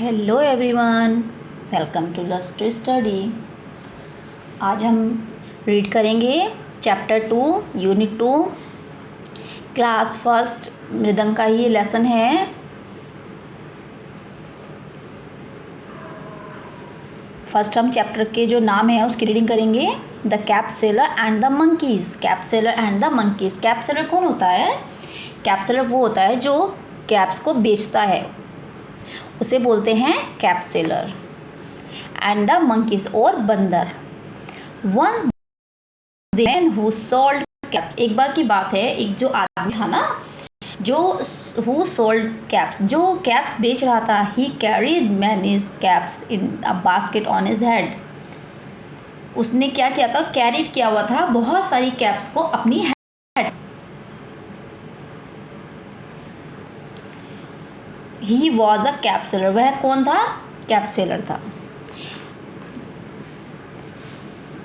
Hello everyone, welcome to love story study. आज हम read करेंगे चैप्टर 2 यूनिट 2 क्लास फर्स्ट मृदंग का ही लेसन है। फर्स्ट हम चैप्टर के जो नाम है उसकी रीडिंग करेंगे। The cap seller and the monkeys. Cap seller and the monkeys. Cap seller कौन होता है? कैप सेलर वो होता है जो कैप्स को बेचता है, उसे बोलते हैं cap seller. And the monkeys और बंदर। Once the man who sold caps. एक बार की बात है, एक जो आदमी था ना जो हु सोल्ड कैप्स, जो कैप्स बेच रहा था, he carried many caps in a basket on his head. उसने क्या किया था? कैरीड किया हुआ था बहुत सारी कैप्स को अपनी head. He was a cap seller. वह कौन था? कैप सेलर था।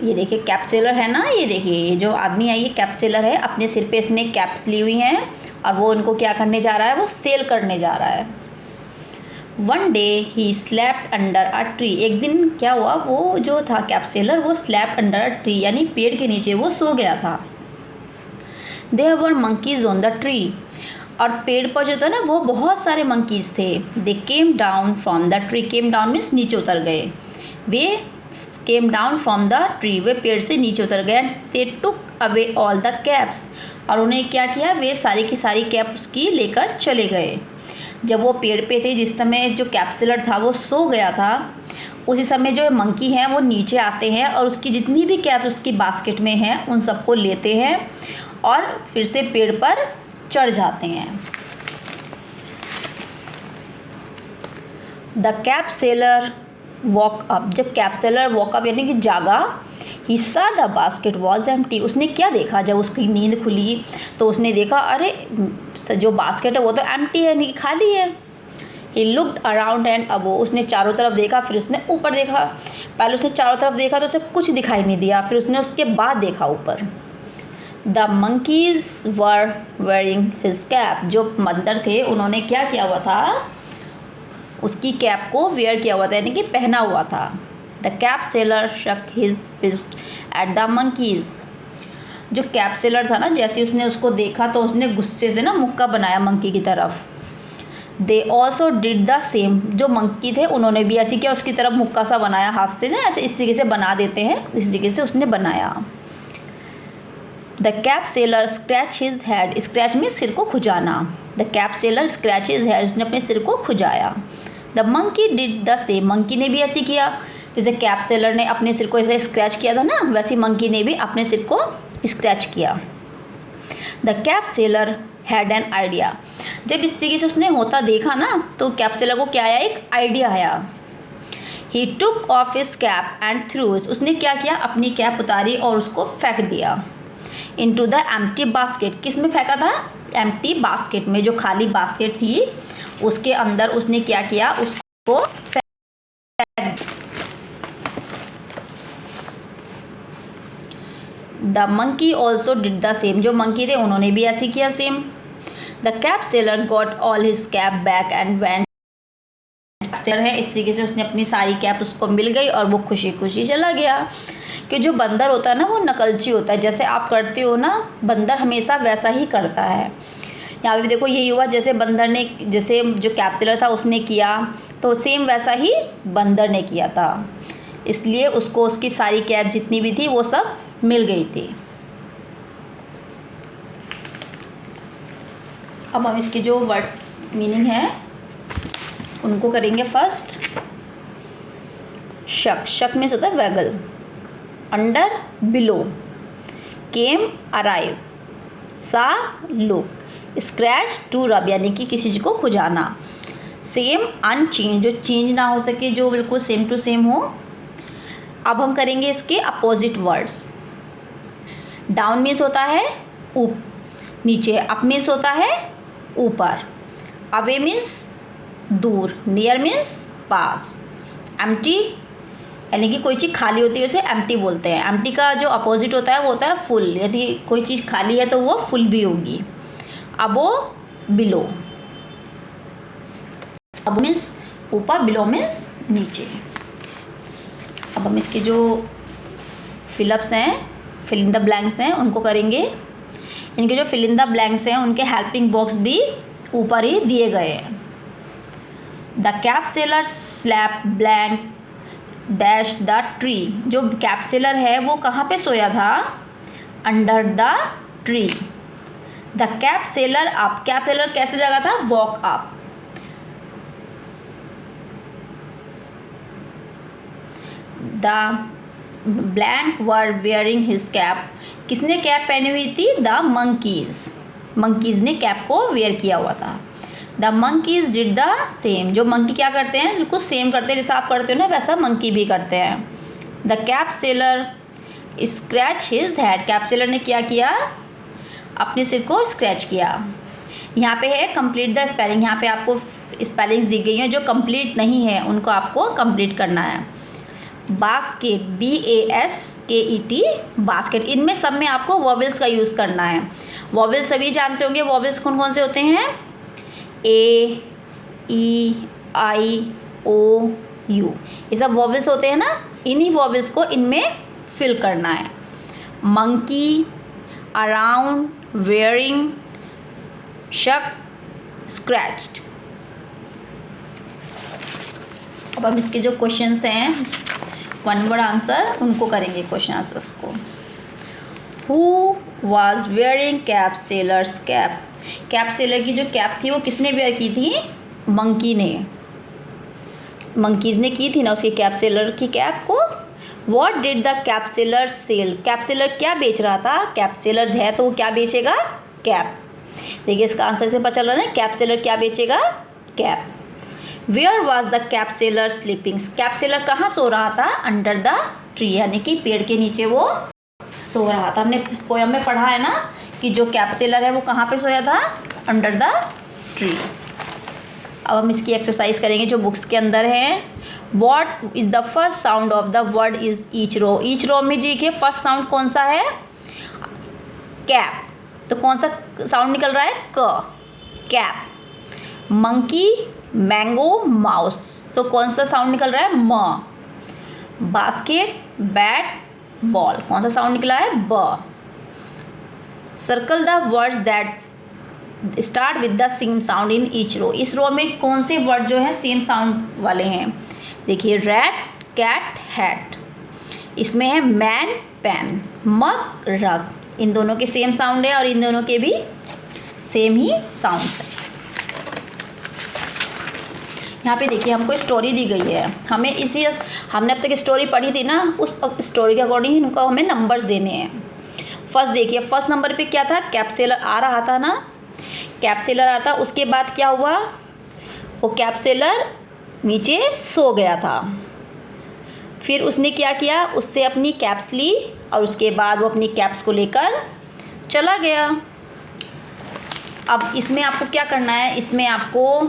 ये देखिए कैप सेलर है ना, ये देखिए ये जो आदमी है ये कैप सेलर है। अपने सिर पे इसने कैप्स ली हुई हैं और वो उनको क्या करने जा रहा है? वो सेल करने जा रहा है। One day he slept under a tree. एक दिन क्या हुआ? वो जो था कैप सेलर वो स्लेप्ट अंडर अ ट्री यानी पेड़ के नीचे वो सो गया था। There were monkeys on the tree. और पेड़ पर जो था ना वो बहुत सारे मंकीज़ थे। They came down from the tree. Came down means नीचे उतर गए। वे came down from the tree, वे पेड़ से नीचे उतर गए। They took away all the caps. और उन्हें क्या किया? वे सारी की सारी कैप उसकी लेकर चले गए। जब वो पेड़ पे थे, जिस समय जो कैप सेलर था वो सो गया था, उसी समय जो मंकी हैं वो नीचे आते हैं और उसकी जितनी भी कैप्स उसकी बास्केट में हैं उन सबको लेते हैं और फिर से पेड़ पर चढ़ जाते हैं। The cap seller walk up. जब कैप सेलर वॉक अप यानी कि जागा, ही सा द बास्केट वॉज एम्प्टी। उसने क्या देखा? जब उसकी नींद खुली तो उसने देखा अरे जो बास्केट है वो तो एम्प्टी है, नहीं खाली है। He looked around and above. उसने चारों तरफ देखा, फिर उसने ऊपर देखा। पहले उसने चारों तरफ देखा तो उसे कुछ दिखाई नहीं दिया, फिर उसने उसके बाद देखा ऊपर। The monkeys were wearing his cap. जो बंदर थे उन्होंने क्या किया हुआ था? उसकी कैप को वेयर किया हुआ था यानी कि पहना हुआ था। The cap seller shook his fist at the monkeys. जो कैप सेलर था ना, जैसे उसने उसको देखा तो उसने गुस्से से ना मुक्का बनाया मंकी की तरफ। They also did the same. जो मंकी थे उन्होंने भी ऐसे किया, उसकी तरफ मुक्का सा बनाया हाथ से ना, ऐसे इस तरीके से बना देते हैं, इस तरीके से उसने बनाया। The cap seller scratch his head. Scratch में सिर को खुजाना। The cap seller scratch his head. उसने अपने सिर को खुजाया। The monkey did the same. Monkey ने भी ऐसे किया, जैसे कैप सेलर ने अपने सिर को ऐसे स्क्रैच किया था ना, वैसे मंकी ने भी अपने सिर को स्क्रैच किया। The cap seller had an idea. जब इस तरीके से उसने होता देखा ना तो कैप सेलर को क्या आया? एक आइडिया आया। He took off his cap and threw. उसने क्या किया? अपनी कैप उतारी और उसको फेंक दिया। Into the empty basket. किस में फेंका था? एम्प्टी बास्केट में, जो खाली बास्केट थी उसके अंदर उसने क्या किया? उसको फेंक। The monkey also did the same. जो मंकी थे उन्होंने भी ऐसे किया same. The cap seller got all his cap back and went. है इस तरीके से उसने अपनी सारी कैप उसको मिल गई और वो खुशी खुशी चला गया। कि जो बंदर होता है ना वो नकलची होता है। जैसे आप करते हो ना, बंदर हमेशा वैसा ही करता है। यहाँ पे देखो यही हुआ, जैसे बंदर ने, जैसे जो कैप सेलर था उसने किया तो सेम वैसा ही बंदर ने किया था, इसलिए उसको उसकी सारी कैप जितनी भी थी वो सब मिल गई थी। अब हम इसके जो वर्ड्स मीनिंग है उनको करेंगे। फर्स्ट शक। शक मीन्स होता है waggle. Under below. Came arrive. Saw look. Scratch to rub यानी कि किसी चीज़ को खुजाना। सेम अनचेंज, जो चेंज ना हो सके, जो बिल्कुल सेम टू सेम हो। अब हम करेंगे इसके अपोजिट वर्ड्स। डाउन मीन्स होता है नीचे। अप मीन्स होता है ऊपर। अवे मीन्स दूर। नियर मीन्स पास। एम्प्टी यानी कि कोई चीज़ खाली होती है उसे एम्प्टी बोलते हैं। एम्प्टी का जो अपोजिट होता है वो होता है फुल। यदि कोई चीज़ खाली है तो वो फुल भी होगी। अबो बिलो। अब मीन्स ऊपर, बिलो मीन्स नीचे। अब हम इसके जो फिलअप्स हैं, फिल इन द ब्लैंक्स हैं, उनको करेंगे। इनके जो फिल इन द ब्लैंक्स हैं उनके हेल्पिंग बॉक्स भी ऊपर ही दिए गए हैं। The cap seller slept blank dash the tree. जो कैप सेलर है वो कहाँ पे सोया था? Under the tree. The cap seller up, cap seller कैसे जगह था? Woke up. The blank were wearing his cap. किसने कैप पहनी हुई थी? The monkeys. मंकीज ने कैप को वेयर किया हुआ था। The monkeys did the same. जो मंकी क्या करते हैं? बिल्कुल सेम करते हैं, जैसा आप करते हो ना वैसा मंकी भी करते हैं। The cap seller scratch his head. Cap seller ने क्या किया? अपने सिर को स्क्रैच किया। यहाँ पे है कंप्लीट द स्पेलिंग। यहाँ पे आपको स्पेलिंग्स दी गई हैं, जो कंप्लीट नहीं है उनको आपको कंप्लीट करना है। Basket, BASKET, basket. इनमें सब में आपको वॉवेल्स का यूज़ करना है। वॉवेल्स सभी जानते होंगे, वॉवेल्स कौन कौन से होते हैं? A, E, I, O, U, ये सब वॉवेल्स होते हैं ना। इन्हीं वॉवेल्स को इनमें फिल करना है। मंकी, अराउंड, वेयरिंग, शक, स्क्रैच्ड। अब हम इसके जो क्वेश्चंस हैं वन वर्ड आंसर उनको करेंगे, क्वेश्चन आंसर्स को। Who was wearing cap sellers cap. Cap seller की जो कैप थी वो किसने वेयर की थी? मंकी ने। मंकीज़ ने की थी ना उसकी कैप सेलर की कैप को। What did the cap seller sell. Cap seller क्या बेच रहा था? कैप सेलर है तो वो क्या बेचेगा? कैप। देखिए इसका आंसर से पता चल रहा है, कैप सेलर क्या बेचेगा? Cap. Where was the cap seller sleeping. Cap seller कहाँ सो रहा था? अंडर द ट्री, यानी कि पेड़ के नीचे वो सो रहा था। हमने पोयम में पढ़ा है ना कि जो कैप सेलर है वो कहाँ पे सोया था? Under the tree. अब हम इसकी एक्सरसाइज करेंगे जो बुक्स के अंदर है। What is the first sound of the word is each row. Each row में जी के फर्स्ट साउंड कौन सा है? कैप। तो कौन सा साउंड निकल रहा है? क, कैप। मंकी, मैंगो, माउस, तो कौन सा साउंड निकल रहा है? म। बास्केट, बैट, बॉल, कौन सा साउंड निकला है? ब। Circle the words that start with the same sound in each row. इस रो में कौन से वर्ड जो है सेम साउंड वाले हैं? देखिए रैट, कैट, हैट। इसमें है मैन, पेन, मग, रग। इन दोनों के सेम साउंड है और इन दोनों के भी सेम ही साउंड्स हैं। यहाँ पे देखिए हमको स्टोरी दी गई है, हमें इसी हमने अब तक स्टोरी पढ़ी थी ना, उस स्टोरी के अकॉर्डिंग इनको हमें नंबर्स देने हैं। फर्स्ट देखिए, फर्स्ट नंबर पे क्या था? कैप सेलर आ रहा था ना, कैप सेलर आता। उसके बाद क्या हुआ? वो कैप सेलर नीचे सो गया था। फिर उसने क्या किया? उससे अपनी कैप्स ली और उसके बाद वो अपनी कैप्स को लेकर चला गया। अब इसमें आपको क्या करना है? इसमें आपको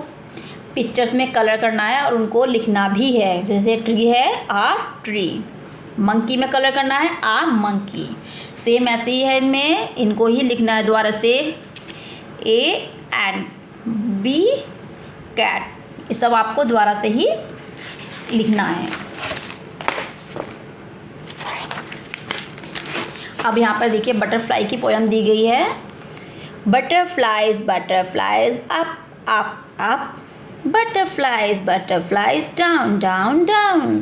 पिक्चर्स में कलर करना है और उनको लिखना भी है। जैसे ट्री है, आ ट्री। मंकी में कलर करना है, आ मंकी। सेम ऐसे ही है इनमें, इनको ही लिखना है दोबारा से। ए एंड बी कैट, ये सब आपको दोबारा से ही लिखना है। अब यहाँ पर देखिए बटरफ्लाई की पोयम दी गई है। Butterflies butterflies up up up, butterflies butterflies down down down,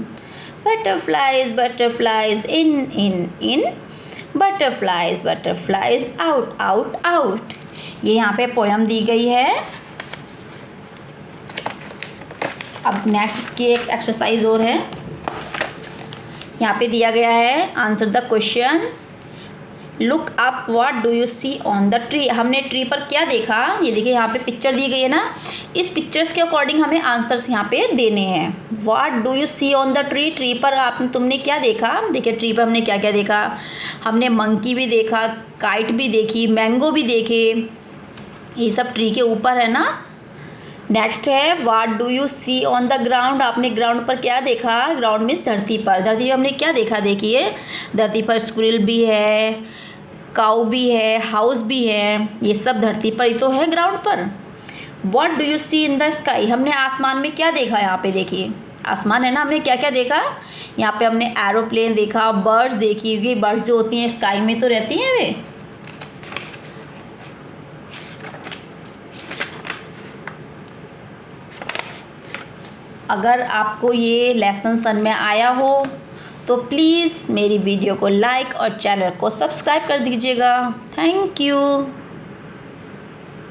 butterflies butterflies in, butterflies butterflies out out out। ये यहाँ पे पोयम दी गई है। अब नेक्स्ट इसकी एक एक्सरसाइज और है। यहाँ पे दिया गया है answer the question, look up what do you see on the tree. हमने ट्री पर क्या देखा? ये देखिए यहाँ पे पिक्चर दी गई है ना, इस पिक्चर्स के अकॉर्डिंग हमें आंसर्स यहाँ पे देने हैं। What do you see on the tree, tree पर तुमने क्या देखा? देखिए ट्री पर हमने क्या क्या देखा? हमने मंकी भी देखा, काइट भी देखी, मैंगो भी देखे, ये सब ट्री के ऊपर है ना। नेक्स्ट है what do you see on the ground. आपने ग्राउंड पर क्या देखा? ग्राउंड मीन्स धरती पर। धरती पर हमने क्या देखा? देखिए धरती पर स्क्विरल भी है, काऊ भी है, हाउस भी है, ये सब धरती पर ही तो है ग्राउंड पर। What do you see in the sky, हमने आसमान में क्या देखा, यहाँ पे देखिए आसमान है ना, हमने क्या क्या देखा, यहाँ पे हमने एरोप्लेन देखा, बर्ड्स देखी होगी, बर्ड्स जो होती हैं स्काई में तो रहती हैं वे। अगर आपको ये लेसन समझ में आया हो तो प्लीज़ मेरी वीडियो को लाइक और चैनल को सब्सक्राइब कर दीजिएगा। Thank you.